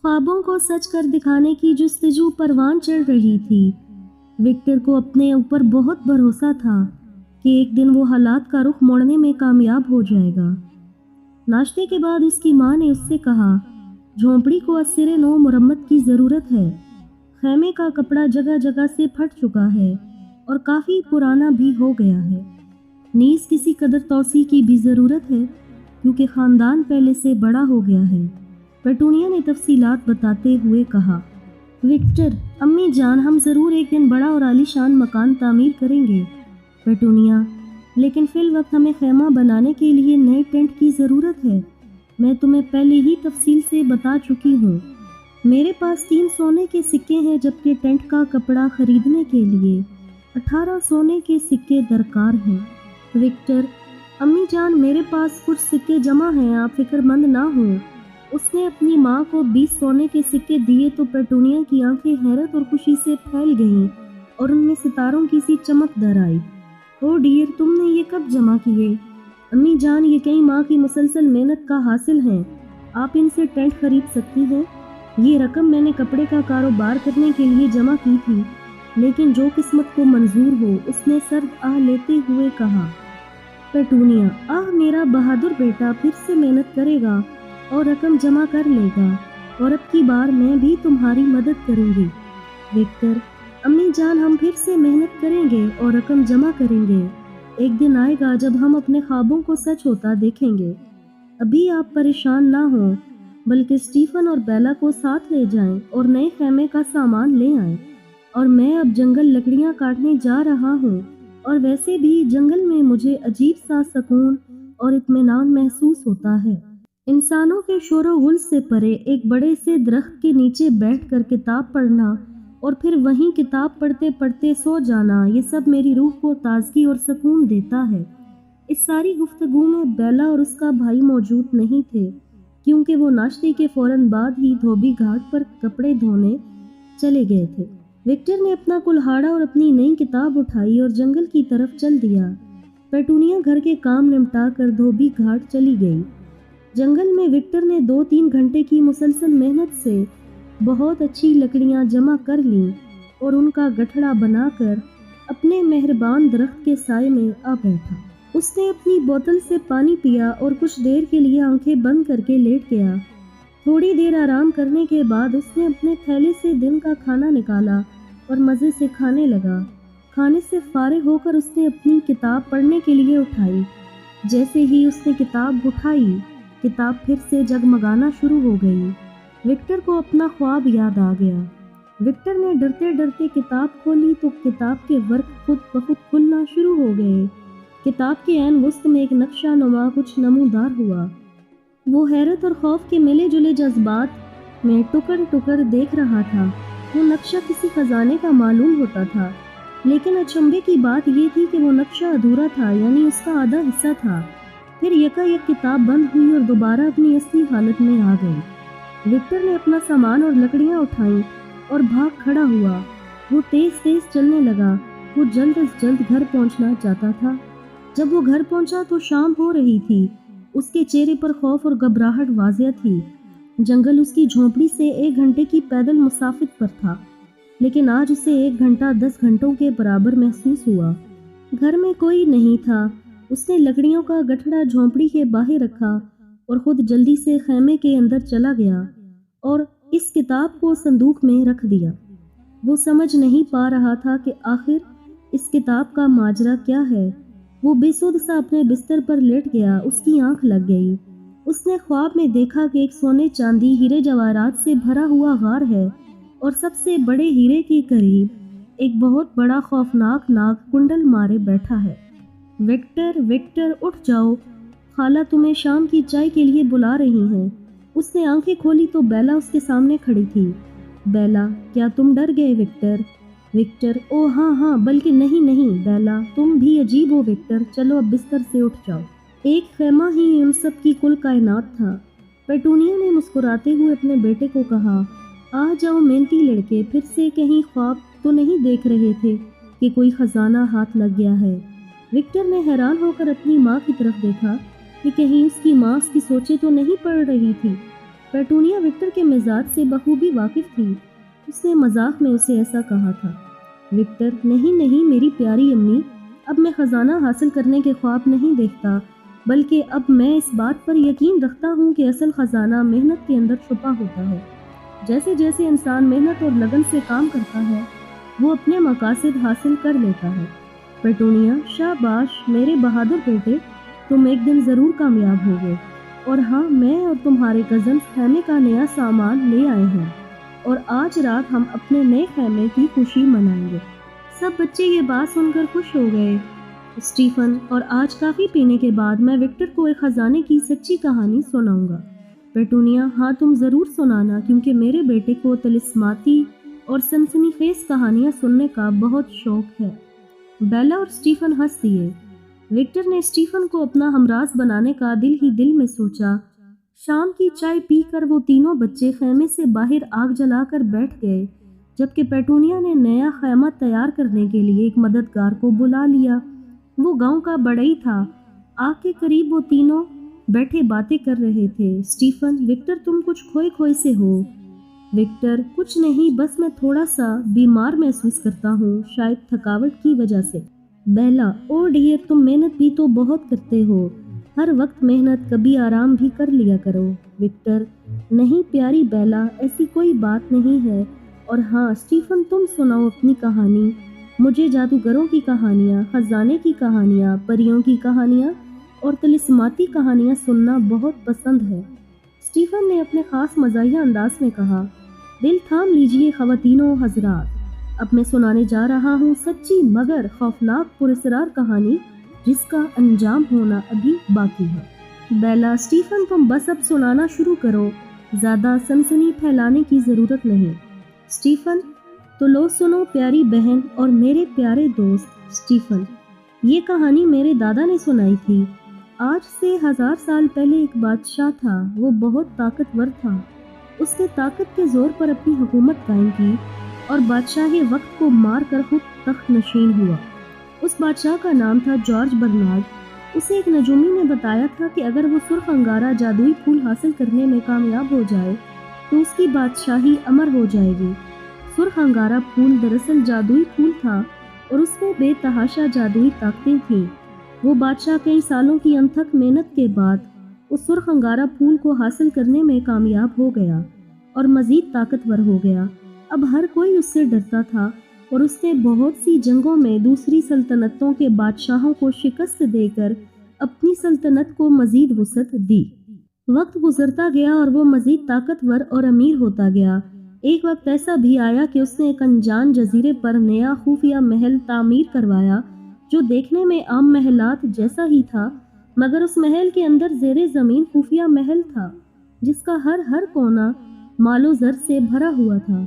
ख्वाबों को सच कर दिखाने की जुस्तजू परवान चढ़ रही थी। विक्टर को अपने ऊपर बहुत भरोसा था कि एक दिन वो हालात का रुख मोड़ने में कामयाब हो जाएगा। नाश्ते के बाद उसकी माँ ने उससे कहा, झोंपड़ी को अस्सिरे नौ मुरम्मत की ज़रूरत है। खैमे का कपड़ा जगह जगह से फट चुका है और काफ़ी पुराना भी हो गया है। नीस किसी कदर तौसी की भी ज़रूरत है क्योंकि ख़ानदान पहले से बड़ा हो गया है। पेटूनिया ने तफसीलात बताते हुए कहा, विक्टर, अम्मी जान, हम ज़रूर एक दिन बड़ा और आलीशान मकान तामीर करेंगे। पेटूनिया, लेकिन फिल वक्त हमें खैमा बनाने के लिए नए टेंट की ज़रूरत है। मैं तुम्हें पहले ही तफसील से बता चुकी हूँ। मेरे पास 3 सोने के सिक्के हैं, जबकि टेंट का कपड़ा खरीदने के लिए 18 सोने के सिक्के दरकार हैं। विक्टर, अम्मी जान, मेरे पास कुछ सिक्के जमा हैं, आप फिक्रमंद ना हो। उसने अपनी माँ को 20 सोने के सिक्के दिए तो पेटूनिया की आंखें हैरत और खुशी से फैल गईं और उनमें सितारों की सी चमक दर आई। ओ डियर, तुमने ये कब जमा किए? अम्मी जान, ये कई माह की मुसलसल मेहनत का हासिल है। आप इनसे टेंट खरीद सकती हैं। ये रकम मैंने कपड़े का कारोबार करने के लिए जमा की थी, लेकिन जो किस्मत को मंजूर हो, उसने सर्द आह लेते हुए कहा। पेटूनिया, आह, मेरा बहादुर बेटा फिर से मेहनत करेगा और रकम जमा कर लेगा, और अब की बार मैं भी तुम्हारी मदद करूंगी। विक्टर, अम्मी जान, हम फिर से मेहनत करेंगे और रकम जमा करेंगे। एक दिन आएगा जब हम अपने ख्वाबों को सच होता देखेंगे। अभी आप परेशान ना हो, बल्कि स्टीफन और बेला को साथ ले जाएं और नए खैमे का सामान ले आएं। और मैं अब जंगल लकड़ियां काटने जा रहा हूँ, और वैसे भी जंगल में मुझे अजीब सा सुकून और इत्मीनान महसूस होता है। इंसानों के शोर-ओ-गुल से परे एक बड़े से दरख्त के नीचे बैठकर किताब पढ़ना और फिर वहीं किताब पढ़ते पढ़ते सो जाना, ये सब मेरी रूह को ताजगी और सुकून देता है। इस सारी गुफ्तगू में बेला और उसका भाई मौजूद नहीं थे, क्योंकि वो नाश्ते के फौरन बाद ही धोबी घाट पर कपड़े धोने चले गए थे। विक्टर ने अपना कुल्हाड़ा और अपनी नई किताब उठाई और जंगल की तरफ चल दिया। पेटूनिया घर के काम निपटा कर धोबी घाट चली गई। जंगल में विक्टर ने 2-3 घंटे की मुसलसल मेहनत से बहुत अच्छी लकड़ियां जमा कर लीं और उनका गठड़ा बनाकर अपने मेहरबान दरख्त के साए में आ बैठा। उसने अपनी बोतल से पानी पिया और कुछ देर के लिए आंखें बंद करके लेट गया। थोड़ी देर आराम करने के बाद उसने अपने थैले से दिन का खाना निकाला और मज़े से खाने लगा। खाने से फारिग होकर उसने अपनी किताब पढ़ने के लिए उठाई। जैसे ही उसने किताब उठाई, किताब फिर से जगमगाना शुरू हो गई। विक्टर को अपना ख्वाब याद आ गया। विक्टर ने डरते डरते किताब खोली तो किताब के वर्क खुद ब खुद खुलना शुरू हो गए। किताब के ऐन वस्त में एक नक्शा नुमा कुछ नमूदार हुआ। वो हैरत और खौफ के मिले जुले जज्बात में टुकड़ टुकड़ देख रहा था। वो नक्शा किसी खजाने का मालूम होता था, लेकिन अचंभे की बात ये थी कि वो नक्शा अधूरा था, यानी उसका आधा हिस्सा था। फिर यकायक किताब बंद हुई और दोबारा अपनी असली हालत में आ गई। विक्टर ने अपना सामान और लकड़ियां उठाई और भाग खड़ा हुआ। वो तेज तेज चलने लगा। वो जल्द अज जल्द घर पहुंचना चाहता था। जब वो घर पहुंचा तो शाम हो रही थी। उसके चेहरे पर खौफ और घबराहट वाज़िह थी। जंगल उसकी झोंपड़ी से 1 घंटे की पैदल मुसाफिर पर था, लेकिन आज उसे 1 घंटा 10 घंटों के बराबर महसूस हुआ। घर में कोई नहीं था। उसने लकड़ियों का गठड़ा झोंपड़ी के बाहर रखा और खुद जल्दी से खैमे के अंदर चला गया और इस किताब को संदूक में रख दिया। वो समझ नहीं पा रहा था कि आखिर इस किताब का माजरा क्या है। वो बेसुध सा अपने बिस्तर पर लेट गया। उसकी आंख लग गई। उसने ख्वाब में देखा कि एक सोने चांदी हीरे जवाहरात से भरा हुआ गार है और सबसे बड़े हीरे के करीब एक बहुत बड़ा खौफनाक नाग कुंडल मारे बैठा है। विक्टर, विक्टर, उठ जाओ, खाला तुम्हें शाम की चाय के लिए बुला रही हैं। उसने आंखें खोली तो बेला उसके सामने खड़ी थी। बेला, क्या तुम डर गए विक्टर? विक्टर, ओ हाँ हाँ, बल्कि नहीं नहीं बेला, तुम भी अजीब हो विक्टर, चलो अब बिस्तर से उठ जाओ। एक खैमा ही उन सब की कुल कायनात था। पेटूनिया ने मुस्कुराते हुए अपने बेटे को कहा, आ जाओ मेहनती लड़के, फिर से कहीं ख्वाब तो नहीं देख रहे थे कि कोई खजाना हाथ लग गया है। विक्टर ने हैरान होकर अपनी माँ की तरफ देखा कि कहीं उसकी माँ उसकी सोचें तो नहीं पड़ रही थी। پیٹونیا وکٹر کے مزاج سے بخوبی واقف تھی۔ اس نے مذاق میں اسے ایسا کہا تھا۔ وکٹر: نہیں نہیں میری پیاری امی، اب میں خزانہ حاصل کرنے کے خواب نہیں دیکھتا، بلکہ اب میں اس بات پر یقین رکھتا ہوں کہ اصل خزانہ محنت کے اندر چھپا ہوتا ہے۔ جیسے جیسے انسان محنت اور لگن سے کام کرتا ہے، وہ اپنے مقاصد حاصل کر لیتا ہے۔ پیٹونیا: شاباش میرے بہادر بیٹے، تم ایک دن ضرور کامیاب ہوگے۔ اور ہاں، میں اور تمہارے کزنز خیمے کا نیا سامان لے آئے ہیں، اور آج رات ہم اپنے نئے خیمے کی خوشی منائیں گے۔ سب بچے یہ بات سن کر خوش ہو گئے۔ اسٹیفن: اور آج کافی پینے کے بعد میں وکٹر کو ایک خزانے کی سچی کہانی سناؤں گا۔ پیٹونیا: ہاں تم ضرور سنانا، کیونکہ میرے بیٹے کو طلسماتی اور سنسنی خیز کہانیاں سننے کا بہت شوق ہے۔ بیلا اور اسٹیفن ہنس دیے۔ وکٹر نے اسٹیفن کو اپنا ہمراز بنانے کا دل ہی دل میں سوچا۔ شام کی چائے پی کر وہ تینوں بچے خیمے سے باہر آگ جلا کر بیٹھ گئے، جبکہ پیٹونیا نے نیا خیمہ تیار کرنے کے لیے ایک مددگار کو بلا لیا۔ وہ گاؤں کا بڑئی تھا۔ آگ کے قریب وہ تینوں بیٹھے باتیں کر رہے تھے۔ اسٹیفن: وکٹر تم کچھ کھوئے کھوئے سے ہو۔ وکٹر: کچھ نہیں، بس میں تھوڑا سا بیمار محسوس کرتا ہوں، شاید تھکاوٹ کی وجہ سے۔ بیلا: او ڈیئر، تم محنت بھی تو بہت کرتے ہو، ہر وقت محنت، کبھی آرام بھی کر لیا کرو۔ وکٹر: نہیں پیاری بیلا، ایسی کوئی بات نہیں ہے۔ اور ہاں اسٹیفن، تم سناؤ اپنی کہانی۔ مجھے جادوگروں کی کہانیاں، خزانے کی کہانیاں، پریوں کی کہانیاں اور طلسماتی کہانیاں سننا بہت پسند ہے۔ اسٹیفن نے اپنے خاص مزاحیہ انداز میں کہا۔ دل تھام لیجئے خواتین و حضرات، اب میں سنانے جا رہا ہوں سچی مگر خوفناک پراسرار کہانی، جس کا انجام ہونا ابھی باقی ہے۔ بیلا: اسٹیفن تم بس اب سنانا شروع کرو، زیادہ سنسنی پھیلانے کی ضرورت نہیں۔ اسٹیفن: تو لو سنو پیاری بہن اور میرے پیارے دوست۔ اسٹیفن: یہ کہانی میرے دادا نے سنائی تھی۔ آج سے 1000 سال پہلے ایک بادشاہ تھا، وہ بہت طاقتور تھا۔ اس نے طاقت کے زور پر اپنی حکومت قائم کی اور بادشاہ وقت کو مار کر خود تخت نشین ہوا۔ اس بادشاہ کا نام تھا جارج برنارڈ۔ اسے ایک نجومی نے بتایا تھا کہ اگر وہ سرخ انگارہ جادوئی پھول حاصل کرنے میں کامیاب ہو جائے تو اس کی بادشاہی امر ہو جائے گی۔ سرخ انگارہ پھول دراصل جادوئی پھول تھا اور اس میں بے تحاشا جادوئی طاقتیں تھیں۔ وہ بادشاہ کئی سالوں کی انتھک محنت کے بعد اس سرخ انگارہ پھول کو حاصل کرنے میں کامیاب ہو گیا اور مزید طاقتور ہو گیا۔ اب ہر کوئی اس سے ڈرتا تھا اور اس نے بہت سی جنگوں میں دوسری سلطنتوں کے بادشاہوں کو شکست دے کر اپنی سلطنت کو مزید وسعت دی۔ وقت گزرتا گیا اور وہ مزید طاقتور اور امیر ہوتا گیا۔ ایک وقت ایسا بھی آیا کہ اس نے ایک انجان جزیرے پر نیا خفیہ محل تعمیر کروایا، جو دیکھنے میں عام محلات جیسا ہی تھا، مگر اس محل کے اندر زیر زمین خفیہ محل تھا، جس کا ہر کونا مال و زر سے بھرا ہوا تھا۔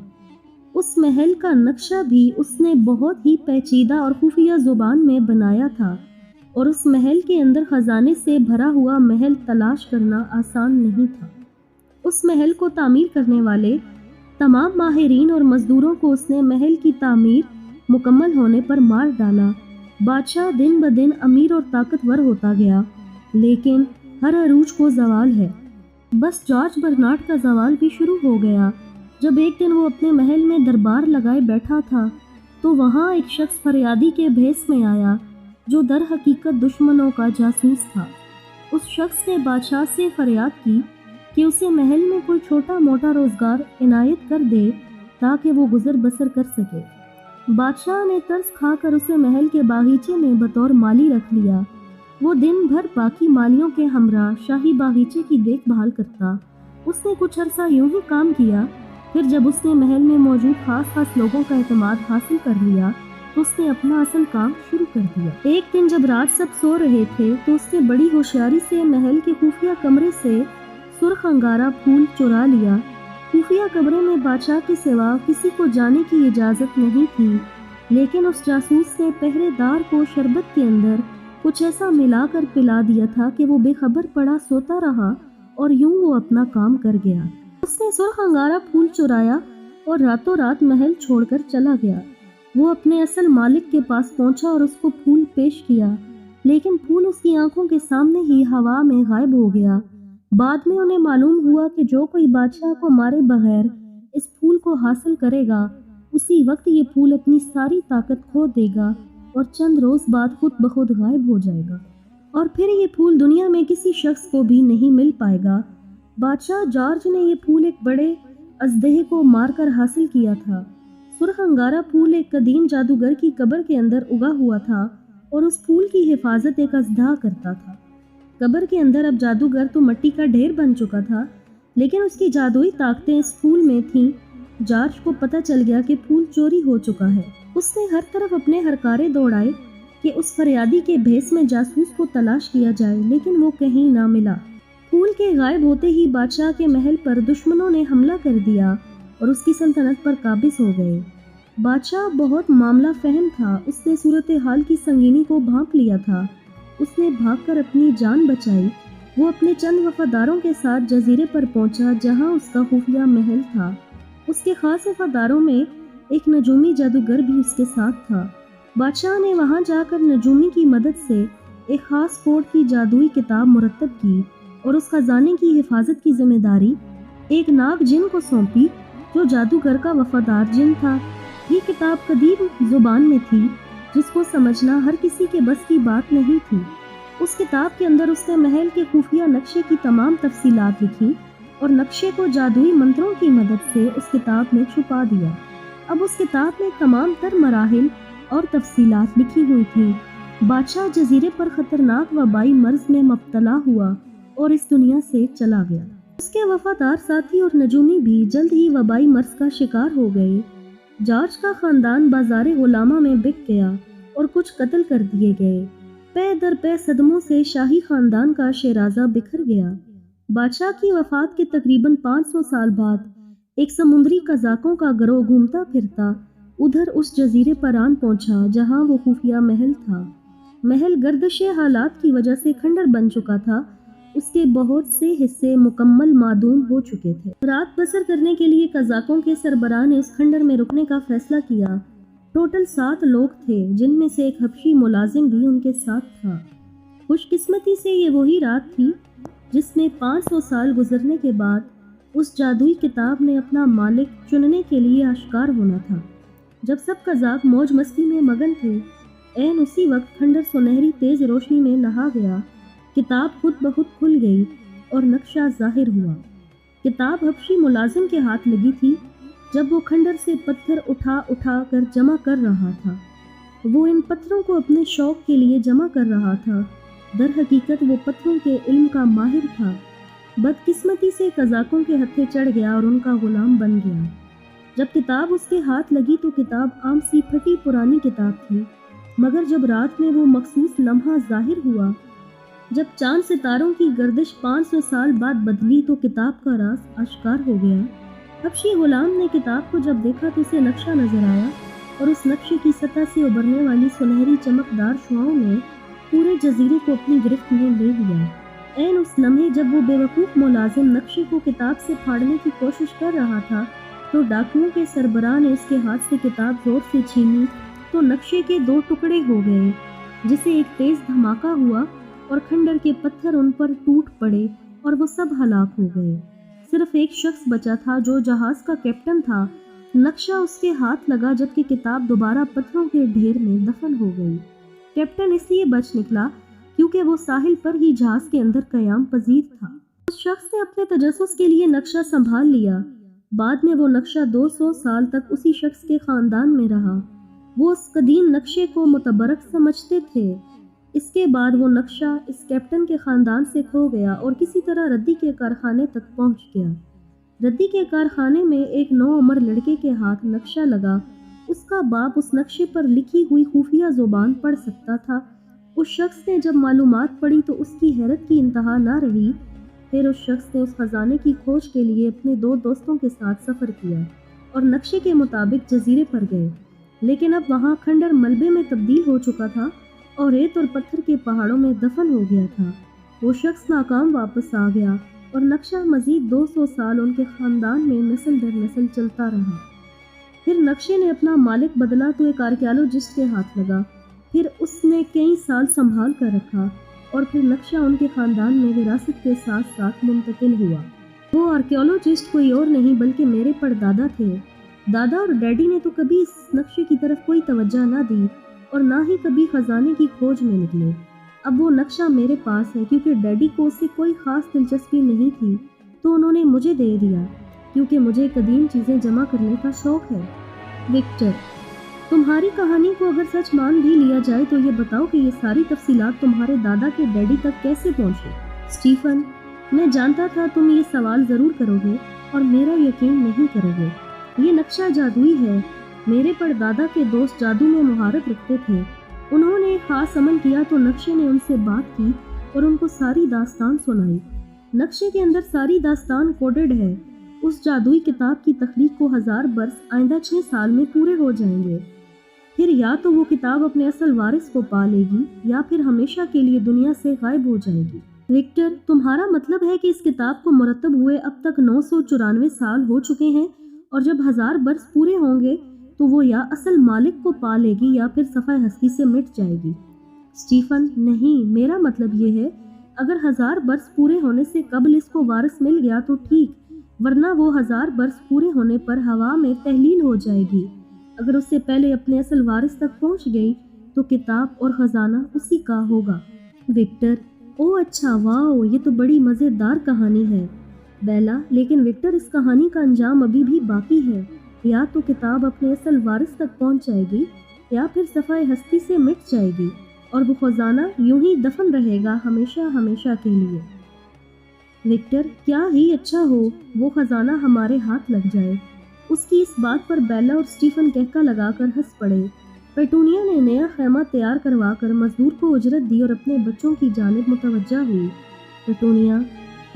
اس محل کا نقشہ بھی اس نے بہت ہی پیچیدہ اور خفیہ زبان میں بنایا تھا، اور اس محل کے اندر خزانے سے بھرا ہوا محل تلاش کرنا آسان نہیں تھا۔ اس محل کو تعمیر کرنے والے تمام ماہرین اور مزدوروں کو اس نے محل کی تعمیر مکمل ہونے پر مار ڈالا۔ بادشاہ دن بدن امیر اور طاقتور ہوتا گیا، لیکن ہر عروج کو زوال ہے۔ بس جارج برنارڈ کا زوال بھی شروع ہو گیا۔ جب ایک دن وہ اپنے محل میں دربار لگائے بیٹھا تھا تو وہاں ایک شخص فریادی کے بھیس میں آیا، جو در حقیقت دشمنوں کا جاسوس تھا۔ اس شخص نے بادشاہ سے فریاد کی کہ اسے محل میں کوئی چھوٹا موٹا روزگار عنایت کر دے تاکہ وہ گزر بسر کر سکے۔ بادشاہ نے ترس کھا کر اسے محل کے باغیچے میں بطور مالی رکھ لیا۔ وہ دن بھر باقی مالیوں کے ہمراہ شاہی باغیچے کی دیکھ بھال کرتا۔ اس نے کچھ عرصہ یوں ہی کام کیا، پھر جب اس نے محل میں موجود خاص لوگوں کا اعتماد حاصل کر لیا تو اس نے اپنا اصل کام شروع کر دیا۔ ایک دن جب رات سب سو رہے تھے تو اس نے بڑی ہوشیاری سے محل کے خفیہ کمرے سے سرخ انگارہ پھول چرا لیا۔ خفیہ کمرے میں بادشاہ کے سوا کسی کو جانے کی اجازت نہیں تھی، لیکن اس جاسوس نے پہرے دار کو شربت کے اندر کچھ ایسا ملا کر پلا دیا تھا کہ وہ بے خبر پڑا سوتا رہا اور یوں وہ اپنا کام کر گیا۔ اس نے سرخ انگارہ پھول چرایا اور راتوں رات محل چھوڑ کر چلا گیا۔ وہ اپنے اصل مالک کے پاس پہنچا اور اس کو پھول پیش کیا، لیکن پھول اس کی آنکھوں کے سامنے ہی ہوا میں غائب ہو گیا۔ بعد میں انہیں معلوم ہوا کہ جو کوئی بادشاہ کو مارے بغیر اس پھول کو حاصل کرے گا اسی وقت یہ پھول اپنی ساری طاقت کھو دے گا اور چند روز بعد خود بخود غائب ہو جائے گا اور پھر یہ پھول دنیا میں کسی شخص کو بھی نہیں مل پائے گا۔ بادشاہ جارج نے یہ پھول ایک بڑے اژدہے کو مار کر حاصل کیا تھا۔ سرخ انگارہ پھول ایک قدیم جادوگر کی قبر کے اندر اگا ہوا تھا اور اس پھول کی حفاظت ایک اژدہا کرتا تھا۔ قبر کے اندر اب جادوگر تو مٹی کا ڈھیر بن چکا تھا، لیکن اس کی جادوئی طاقتیں اس پھول میں تھیں۔ جارج کو پتہ چل گیا کہ پھول چوری ہو چکا ہے۔ اس نے ہر طرف اپنے ہرکارے دوڑائے کہ اس فریادی کے بھیس میں جاسوس کو تلاش کیا جائے، لیکن وہ کہیں نہ ملا۔ پھول کے غائب ہوتے ہی بادشاہ کے محل پر دشمنوں نے حملہ کر دیا اور اس کی سلطنت پر قابض ہو گئے۔ بادشاہ بہت معاملہ فہم تھا، اس نے صورتحال کی سنگینی کو بھانپ لیا تھا۔ اس نے بھاگ کر اپنی جان بچائی۔ وہ اپنے چند وفاداروں کے ساتھ جزیرے پر پہنچا جہاں اس کا خفیہ محل تھا۔ اس کے خاص وفاداروں میں ایک نجومی جادوگر بھی اس کے ساتھ تھا۔ بادشاہ نے وہاں جا کر نجومی کی مدد سے ایک خاص کوڈ کی جادوئی کتاب مرتب کی اور اس خزانے کی حفاظت کی ذمہ داری ایک ناگ جن کو سونپی جو جادوگر کا وفادار جن تھا۔ یہ کتاب قدیم زبان میں تھی جس کو سمجھنا ہر کسی کے بس کی بات نہیں تھی۔ اس کتاب کے اندر اس نے محل کے خفیہ نقشے کی تمام تفصیلات لکھی اور نقشے کو جادوئی منتروں کی مدد سے اس کتاب میں چھپا دیا۔ اب اس کتاب میں تمام تر مراحل اور تفصیلات لکھی ہوئی تھیں۔ بادشاہ جزیرے پر خطرناک وبائی مرض میں مبتلا ہوا اور اس دنیا سے چلا گیا۔ اس کے وفادار ساتھی اور نجومی بھی جلد ہی وبائی مرض کا شکار ہو گئے۔ جارج کا خاندان بازار غلامہ میں بک گیا اور کچھ قتل کر دیے گئے۔ پے در پے صدموں سے شاہی خاندان کا شیرازہ بکھر گیا۔ بادشاہ کی وفات کے تقریباً 500 سال بعد ایک سمندری قزاقوں کا گروہ گھومتا پھرتا ادھر اس جزیرے پر آن پہنچا جہاں وہ خفیہ محل تھا۔ محل گردش حالات کی وجہ سے کھنڈر بن چکا تھا، اس کے بہت سے حصے مکمل معدوم ہو چکے تھے۔ رات بسر کرنے کے لیے قزاقوں کے سربراہ نے اس کھنڈر میں رکنے کا فیصلہ کیا۔ ٹوٹل 7 لوگ تھے جن میں سے ایک حبشی ملازم بھی ان کے ساتھ تھا۔ خوش قسمتی سے یہ وہی رات تھی جس میں 500 سال گزرنے کے بعد اس جادوئی کتاب نے اپنا مالک چننے کے لیے آشکار ہونا تھا۔ جب سب قزاق موج مستی میں مگن تھے، عین اسی وقت کھنڈر سنہری تیز روشنی میں نہا گیا۔ کتاب خود بخود کھل گئی اور نقشہ ظاہر ہوا۔ کتاب حبشی ملازم کے ہاتھ لگی تھی جب وہ کھنڈر سے پتھر اٹھا اٹھا کر جمع کر رہا تھا۔ وہ ان پتھروں کو اپنے شوق کے لیے جمع کر رہا تھا، در حقیقت وہ پتھروں کے علم کا ماہر تھا۔ بدقسمتی سے قزاقوں کے ہتھے چڑھ گیا اور ان کا غلام بن گیا۔ جب کتاب اس کے ہاتھ لگی تو کتاب عام سی پھٹی پرانی کتاب تھی، مگر جب رات میں وہ مخصوص لمحہ ظاہر ہوا جب چاند ستاروں کی گردش 500 سال بعد بدلی تو کتاب کا راز آشکار ہو گیا۔ حبشی غلام نے کتاب کو جب دیکھا تو اسے نقشہ نظر آیا اور اس نقشے کی سطح سے ابھرنے والی سنہری چمکدار شعاؤں نے پورے جزیرے کو اپنی گرفت میں لے لیا۔ عین اس لمحے جب وہ بے وقوف ملازم نقشے کو کتاب سے پھاڑنے کی کوشش کر رہا تھا تو ڈاکوؤں کے سربراہ نے اس کے ہاتھ سے کتاب زور سے چھینی تو نقشے کے 2 ٹکڑے ہو گئے، جسے ایک تیز دھماکہ ہوا اور کھنڈر کے پتھر ان پر ٹوٹ پڑے اور وہ سب ہلاک ہو گئے۔ صرف ایک شخص بچا تھا جو جہاز کا کیپٹن تھا۔ نقشہ اس کے ہاتھ لگا جبکہ کتاب دوبارہ پتھروں کے ڈھیر میں دفن ہو گئی۔ کیپٹن اس لیے بچ نکلا کیونکہ وہ ساحل پر ہی جہاز کے اندر قیام پذیر تھا۔ اس شخص نے اپنے تجسس کے لیے نقشہ سنبھال لیا۔ بعد میں وہ نقشہ 200 سال تک اسی شخص کے خاندان میں رہا۔ وہ اس قدیم نقشے کو متبرک سمجھتے تھے۔ اس کے بعد وہ نقشہ اس کیپٹن کے خاندان سے کھو گیا اور کسی طرح ردی کے کارخانے تک پہنچ گیا۔ ردی کے کارخانے میں ایک نوعمر لڑکے کے ہاتھ نقشہ لگا۔ اس کا باپ اس نقشے پر لکھی ہوئی خفیہ زبان پڑھ سکتا تھا۔ اس شخص نے جب معلومات پڑھی تو اس کی حیرت کی انتہا نہ رہی۔ پھر اس شخص نے اس خزانے کی کھوج کے لیے اپنے 2 دوستوں کے ساتھ سفر کیا اور نقشے کے مطابق جزیرے پر گئے، لیکن اب وہاں کھنڈر ملبے میں تبدیل ہو چکا تھا اور ریت اور پتھر کے پہاڑوں میں دفن ہو گیا تھا۔ وہ شخص ناکام واپس آ گیا اور نقشہ مزید 200 سال ان کے خاندان میں نسل در نسل چلتا رہا۔ پھر نقشے نے اپنا مالک بدلا تو ایک آرکیالوجسٹ کے ہاتھ لگا۔ پھر اس نے کئی سال سنبھال کر رکھا۔ और फिर नक्शा उनके खानदान में विरासत के साथ साथ मुंतकिल हुआ। वो आर्कियोलॉजिस्ट कोई और नहीं बल्कि मेरे परदादा थे। दादा और डैडी ने तो कभी इस नक्शे की तरफ कोई तवज्जो ना दी और ना ही कभी खजाने की खोज में निकले। अब वो नक्शा मेरे पास है क्योंकि डैडी को उससे कोई खास दिलचस्पी नहीं थी, तो उन्होंने मुझे दे दिया क्योंकि मुझे कदीम चीज़ें जमा करने का शौक है। विक्टर, तुम्हारी कहानी को अगर सच मान भी लिया जाए तो ये बताओ कि ये सारी तफसीलात तुम्हारे दादा के डैडी तक कैसे पहुँची? स्टीफन, मैं जानता था तुम ये सवाल ज़रूर करोगे और मेरा यकीन नहीं करोगे। ये नक्शा जादुई है। मेरे परदादा के दोस्त जादू में महारत रखते थे। उन्होंने एक खास अमल किया तो नक्शे ने उनसे बात की और उनको सारी दास्तान सुनाई। नक्शे के अंदर सारी दास्तान कोडेड है। उस जादुई किताब की तख्लीक को 1000 बरस आइंदा 6 साल में पूरे हो जाएंगे। फिर या तो वो किताब अपने असल वारिस को पा लेगी या फिर हमेशा के लिए दुनिया से गायब हो जाएगी। विक्टर, तुम्हारा मतलब है कि इस किताब को मुरतब हुए अब तक 994 साल हो चुके हैं और जब 1000 बरस पूरे होंगे तो वो या असल मालिक को पा लेगी या फिर सफ़ाए हस्ती से मिट जाएगी। स्टीफन, नहीं, मेरा मतलब ये है अगर 1000 बरस पूरे होने से कबल इसको वारिस मिल गया तो ठीक, वरना वो 1000 बरस पूरे होने पर हवा में तहलील हो जाएगी। अगर उससे पहले अपने असल वारिस तक पहुंच गई तो किताब और खजाना उसी का होगा। विक्टर, ओह अच्छा, वाह, ये तो बड़ी मज़ेदार कहानी है। बेला, लेकिन विक्टर, इस कहानी का अंजाम अभी भी बाकी है। या तो किताब अपने असल वारिस तक पहुंच जाएगी या फिर सफ़ाए हस्ती से मिट जाएगी और वो खजाना यूं ही दफन रहेगा हमेशा हमेशा के लिए। विक्टर, क्या ही अच्छा हो वो खजाना हमारे हाथ लग जाए। उसकी इस बात पर बेला और स्टीफन कहका लगाकर हंस पड़े। पेटूनिया ने नया खैमा तैयार करवा कर मजदूर को उजरत दी और अपने बच्चों की जानिब मुतवज्जा हुई। पेटूनिया,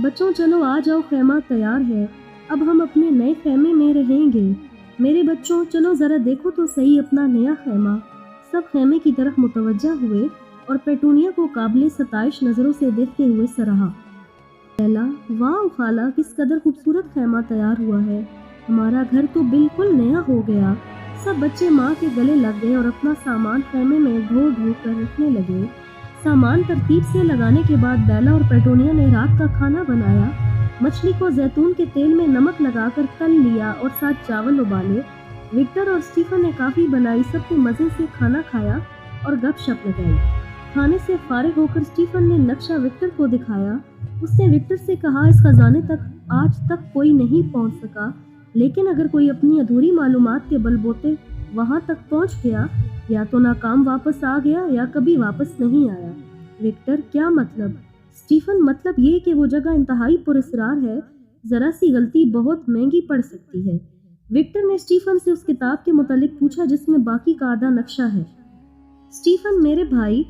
बच्चों चलो आ जाओ, खैमा तैयार है, अब हम अपने नए खैमे में रहेंगे। मेरे बच्चों चलो ज़रा देखो तो सही अपना नया खैमा। सब खैमे की तरफ मुतवज्जा हुए और पेटूनिया को काबिल सताइश नज़रों से देखते हुए सराहा। बेला, वाह खाला, किस कदर खूबसूरत खैमा तैयार हुआ है। हमारा घर तो बिल्कुल नया हो गया। सब बच्चे माँ के गले लग गए और अपना सामान खैमे में ढो ढो कर रखने लगे। सामान तरतीब से लगाने के बाद बेला और पेटूनिया ने रात का खाना बनाया। मछली को जैतून के तेल में नमक लगाकर तल लिया और साथ चावल उबाले। विक्टर और स्टीफन ने काफ़ी बनाई, सबने मज़े से खाना खाया और गपशप लगाई। खाने से फारिग होकर स्टीफन ने नक्शा विक्टर को दिखाया। उसने विक्टर से कहा, इस खजाने तक आज तक कोई नहीं पहुंच सका, लेकिन अगर कोई अपनी अधूरी मालूमात के बलबूते वहां तक पहुंच गया या तो नाकाम वापस आ गया या कभी वापस नहीं आया। विक्टर, क्या मतलब? स्टीफन, मतलब ये कि वो जगह इंतहाई पुरस्रार है, ज़रा सी गलती बहुत महंगी पड़ सकती है। विक्टर ने स्टीफन से उस किताब के मुतालिक पूछा जिसमें बाकी का आधा नक्शा है। स्टीफन, मेरे भाई,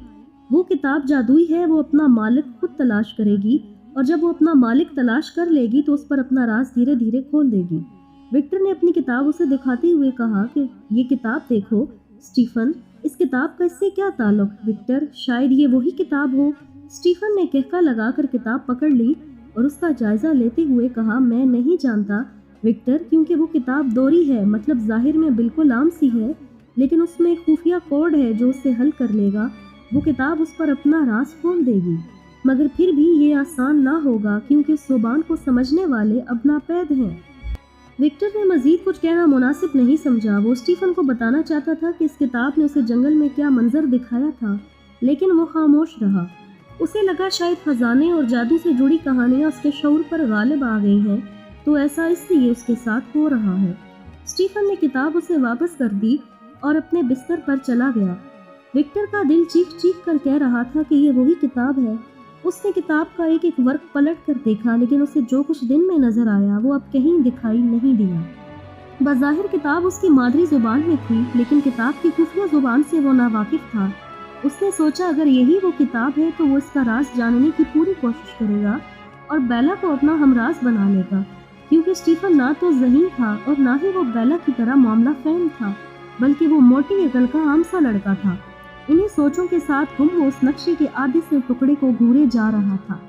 वो किताब जादुई है, वो अपना मालिक खुद तलाश करेगी और जब वो अपना मालिक तलाश कर लेगी तो उस पर अपना राज धीरे धीरे खोल देगी। विक्टर ने अपनी किताब उसे दिखाते हुए कहा कि ये किताब देखो। स्टीफन, इस किताब का इससे क्या ताल्लुक? विक्टर, शायद ये वही किताब हो। स्टीफन ने कहका लगाकर किताब पकड़ ली और उसका जायजा लेते हुए कहा, मैं नहीं जानता विक्टर, क्योंकि वो किताब दोहरी है, मतलब जाहिर में बिल्कुल आम सी है, लेकिन उसमें एक खुफिया कोड है जो उसे हल कर लेगा। वो किताब उस पर अपना राज खोल देगी, मगर फिर भी ये आसान ना होगा क्योंकि उस जुबान को समझने वाले अब नापैद हैं। विक्टर ने मजीद कुछ कहना मुनासिब नहीं समझा। वो स्टीफन को बताना चाहता था कि इस किताब ने उसे जंगल में क्या मंजर दिखाया था, लेकिन वो खामोश रहा। उसे लगा शायद खजाने और जादू से जुड़ी कहानियां उसके शऊर पर गालिब आ गई हैं, तो ऐसा इसलिए उसके साथ हो रहा है। स्टीफन ने किताब उसे वापस कर दी और अपने बिस्तर पर चला गया। विक्टर का दिल चीख चीख कर कह रहा था कि ये वही किताब है। उसने किताब का एक एक वर्क पलट कर देखा, लेकिन उसे जो कुछ दिन में नजर आया वो अब कहीं दिखाई नहीं दिया। बज़ाहिर किताब उसकी मादरी जुबान में थी, लेकिन किताब की खुफिया जुबान से वो नावाकिफ था। उसने सोचा अगर यही वो किताब है तो वो इसका राज जानने की पूरी कोशिश करेगा और बेला को अपना हमराज बना लेगा, क्योंकि स्टीफन ना तो ज़हीन था और ना ही वो बेला की तरह मामला फहम था, बल्कि वो मोटी अकल का आम सा लड़का था। इन्हीं सोचों के साथ वो उस नक्शे के आधे से टुकड़े को घूरे जा रहा था।